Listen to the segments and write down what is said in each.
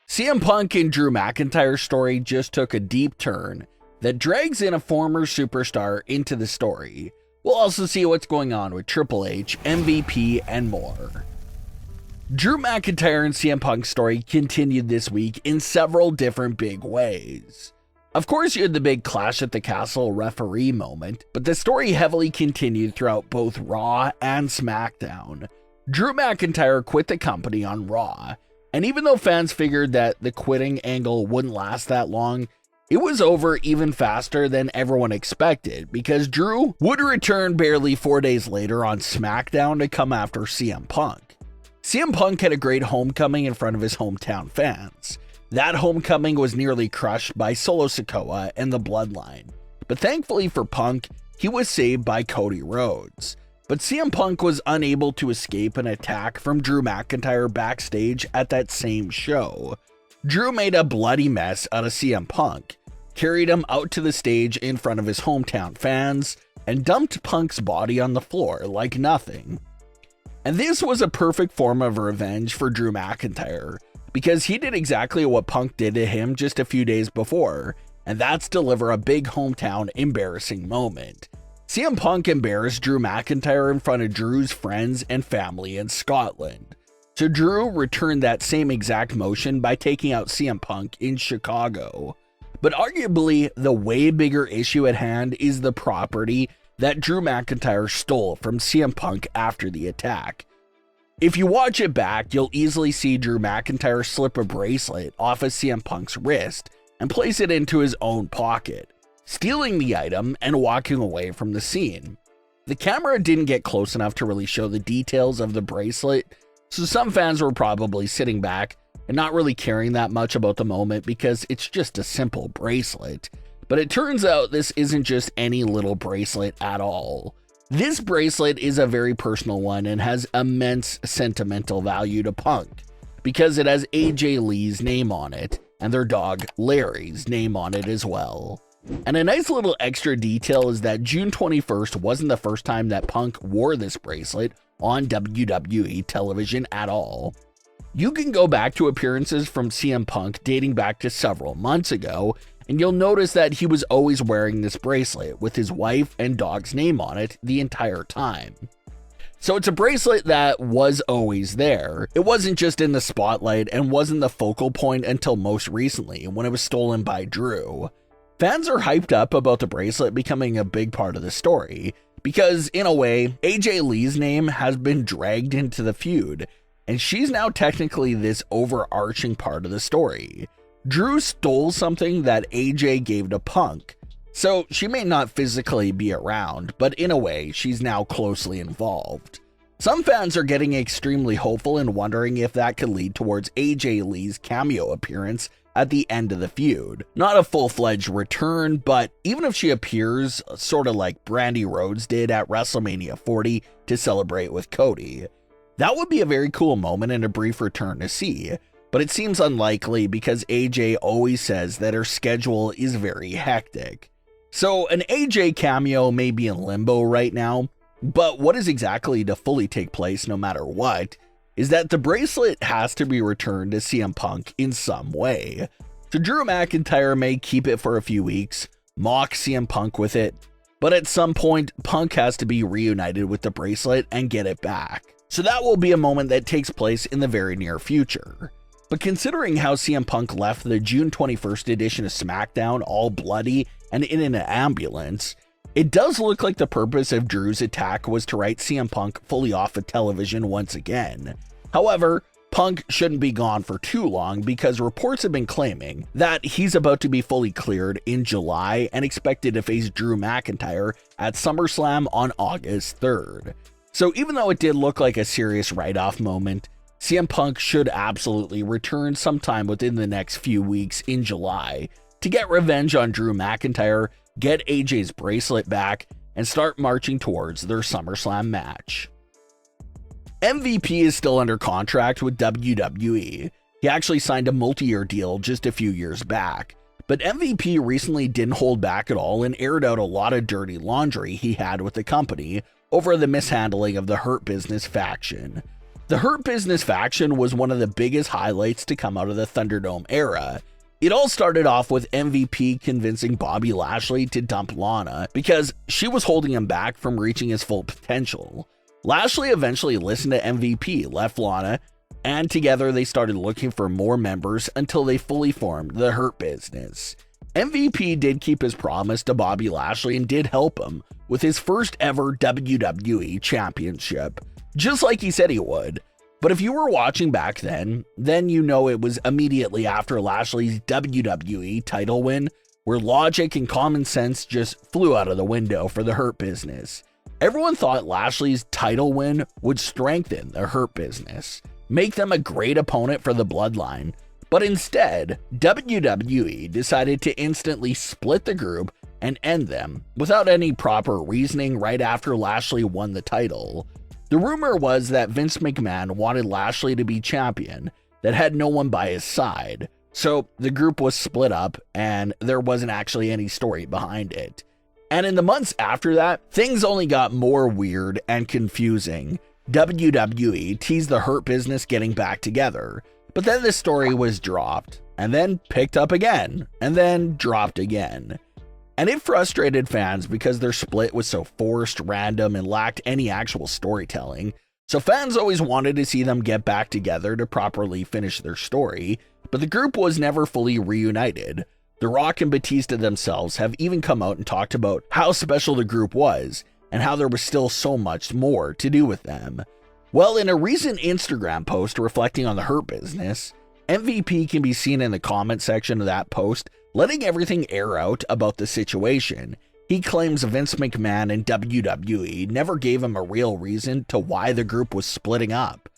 CM Punk and Drew McIntyre's story just took a deep turn that drags in a former superstar into the story. We'll also see what's going on with Triple H, MVP, and more. Drew McIntyre and CM Punk's story continued this week in several different big ways. Of course, you had the big Clash at the Castle referee moment, but the story heavily continued throughout both Raw and Smackdown. Drew McIntyre quit the company on Raw, and even though fans figured that the quitting angle wouldn't last that long, it was over even faster than everyone expected, because Drew would return barely 4 days later on SmackDown to come after CM Punk. CM Punk had a great homecoming in front of his hometown fans. That homecoming was nearly crushed by Solo Sikoa and the Bloodline, but thankfully for Punk, he was saved by Cody Rhodes. But CM Punk was unable to escape an attack from Drew McIntyre backstage at that same show. Drew made a bloody mess out of CM Punk, carried him out to the stage in front of his hometown fans, and dumped Punk's body on the floor like nothing. And this was a perfect form of revenge for Drew McIntyre, because he did exactly what Punk did to him just a few days before, and that's deliver a big hometown embarrassing moment. CM Punk embarrassed Drew McIntyre in front of Drew's friends and family in Scotland. So Drew returned that same exact motion by taking out CM Punk in Chicago. But arguably, the way bigger issue at hand is the property that Drew McIntyre stole from CM Punk after the attack. If you watch it back, you'll easily see Drew McIntyre slip a bracelet off of CM Punk's wrist and place it into his own pocket, stealing the item and walking away from the scene. The camera didn't get close enough to really show the details of the bracelet, so some fans were probably sitting back and not really caring that much about the moment because it's just a simple bracelet. But it turns out this isn't just any little bracelet at all. This bracelet is a very personal one and has immense sentimental value to Punk because it has AJ Lee's name on it and their dog Larry's name on it as well. And a nice little extra detail is that June 21st wasn't the first time that Punk wore this bracelet on WWE television at all. You can go back to appearances from CM Punk dating back to several months ago, and you'll notice that he was always wearing this bracelet with his wife and dog's name on it the entire time. So it's a bracelet that was always there. It wasn't just in the spotlight and wasn't the focal point until most recently when it was stolen by Drew. Fans are hyped up about the bracelet becoming a big part of the story, because in a way, AJ Lee's name has been dragged into the feud, and she's now technically this overarching part of the story. Drew stole something that AJ gave to Punk, so she may not physically be around, but in a way, she's now closely involved. Some fans are getting extremely hopeful and wondering if that could lead towards AJ Lee's cameo appearance at the end of the feud. Not a full-fledged return, but even if she appears sort of like Brandi Rhodes did at WrestleMania 40 to celebrate with Cody, that would be a very cool moment and a brief return to see, but it seems unlikely because AJ always says that her schedule is very hectic. So an AJ cameo may be in limbo right now, but what is exactly to fully take place no matter what is that the bracelet has to be returned to CM Punk in some way. So Drew McIntyre may keep it for a few weeks, mock CM Punk with it, but at some point, Punk has to be reunited with the bracelet and get it back. So that will be a moment that takes place in the very near future. But considering how CM Punk left the June 21st edition of SmackDown all bloody and in an ambulance, it does look like the purpose of Drew's attack was to write CM Punk fully off of television once again. However, Punk shouldn't be gone for too long because reports have been claiming that he's about to be fully cleared in July and expected to face Drew McIntyre at SummerSlam on August 3rd. So even though it did look like a serious write-off moment, CM Punk should absolutely return sometime within the next few weeks in July to get revenge on Drew McIntyre, get AJ's bracelet back, and start marching towards their SummerSlam match. MVP is still under contract with WWE. He actually signed a multi-year deal just a few years back, But MVP recently didn't hold back at all and aired out a lot of dirty laundry he had with the company over the mishandling of the Hurt Business faction. The Hurt Business faction was one of the biggest highlights to come out of the Thunderdome era. It all started off with MVP convincing Bobby Lashley to dump Lana because she was holding him back from reaching his full potential. Lashley eventually listened to MVP, left Lana, and together they started looking for more members until they fully formed the Hurt Business. MVP did keep his promise to Bobby Lashley and did help him with his first ever WWE Championship, just like he said he would. But if you were watching back then you know it was immediately after Lashley's WWE title win, where logic and common sense just flew out of the window for the Hurt Business. Everyone thought Lashley's title win would strengthen the Hurt Business, make them a great opponent for the Bloodline. But instead, WWE decided to instantly split the group and end them without any proper reasoning right after Lashley won the title. The rumor was that Vince McMahon wanted Lashley to be champion that had no one by his side, so the group was split up and there wasn't actually any story behind it. And in the months after that, things only got more weird and confusing. WWE teased the Hurt Business getting back together, but then the story was dropped, and then picked up again, and then dropped again. And it frustrated fans because their split was so forced, random, and lacked any actual storytelling. So fans always wanted to see them get back together to properly finish their story, but the group was never fully reunited. The Rock and Batista themselves have even come out and talked about how special the group was, and how there was still so much more to do with them. Well, in a recent Instagram post reflecting on the Hurt Business, MVP can be seen in the comment section of that post letting everything air out about the situation. He claims Vince McMahon and WWE never gave him a real reason to why the group was splitting up.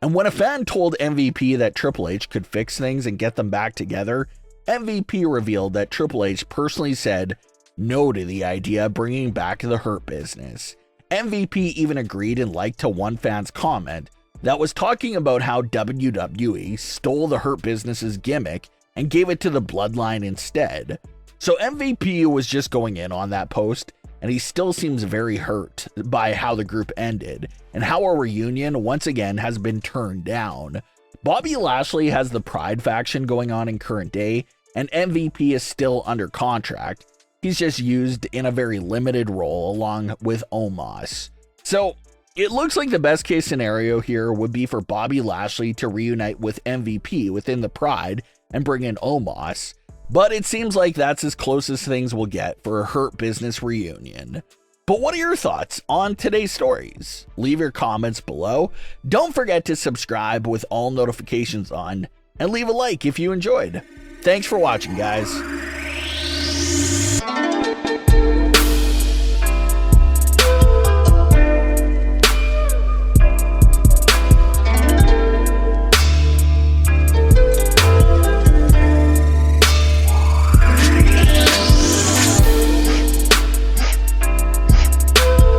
And when a fan told MVP that Triple H could fix things and get them back together, MVP revealed that Triple H personally said no to the idea of bringing back the Hurt Business. MVP even agreed and liked to one fan's comment that was talking about how WWE stole the Hurt Business's gimmick and gave it to the Bloodline instead. So MVP was just going in on that post, and he still seems very hurt by how the group ended and how a reunion once again has been turned down. Bobby Lashley has the Pride faction going on in current day, and MVP is still under contract. He's just used in a very limited role along with Omos. So it looks like the best case scenario here would be for Bobby Lashley to reunite with MVP within the Pride and bring in Omos, but it seems like that's as close as things will get for a Hurt Business reunion. But what are your thoughts on today's stories? Leave your comments below. Don't forget to subscribe with all notifications on, and leave a like if you enjoyed. Thanks for watching, guys.